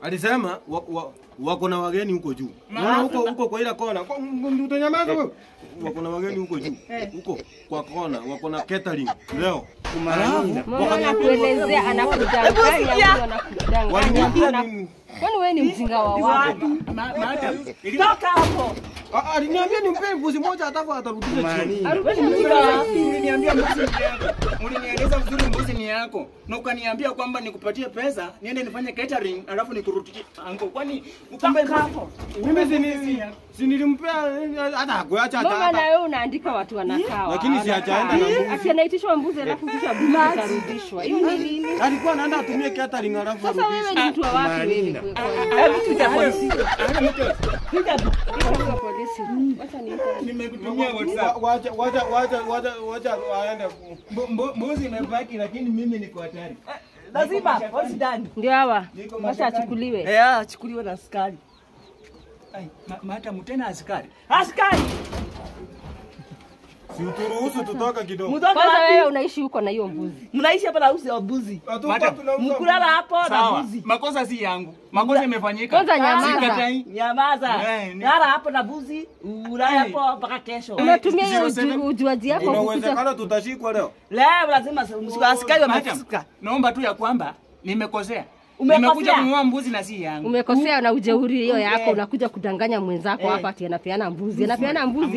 Alisema wako na wageni huko juu. Unaona huko kwa ile kona. Utanyamaza wewe. Wako na wageni huko juu. Huko kwa kona wako na catering leo. Wanakuelezea anakudanganya au anakudanganya. Waliniambia nini? Kwani wewe ni mjinga wa watu? Toka hapo. Aliniambia nimpe mbuzi moja atafu atarudisha chini. Uliniambia mbuzi ni yako. Ulinieleza vizuri mbuzi ni yako. Na ukaniambia kwamba nikupatie pesa, niende nifanye catering, alafu nikurudishie anko. Kwani ukambe hapo? Mimi si nilimpea hata kuacha hata. Mama na wewe unaandika watu wanakaa. Lakini si hajaenda na mbuzi. Asianaitishwa mbuzi alafu kisha mbuzi atarudishwa. Hivi ni nini? Alikuwa anaenda atumie catering alafu arudishe. Sasa wewe ni mtu wa wapi wewe? Hebu tuja polisi. Polisi. Wacha niite. Nimekutumia WhatsApp. Wacha aende. Mbuzi imebaki lakini mimi niko hatari. Lazima ndani. Ndio hawa. Wacha achukuliwe. Achukuliwe na askari. Ai, hata mtena askari. Askari. Si uturuhusu tutoka kidogo. Kwanza wewe unaishi huko na hiyo mbuzi. Mnaishi hapa na uzi wa mbuzi. Mkulala hapo na mbuzi. Makosa si yangu. Makosa imefanyika. Kwanza nyamaza. Nyamaza. Lala hapo na mbuzi. Ulala hapo mpaka kesho. Unatumia hiyo ujuaji yako Kuna uwezekano tutashikwa leo. Leo lazima askari wamefika. Naomba tu ya kwamba nimekosea. Umekosea. Nimekuja kununua mbuzi na si yangu. Umekosea na ujeuri hiyo yako, unakuja kudanganya mwenzako hapa ati anapeana mbuzi. Anapeana mbuzi.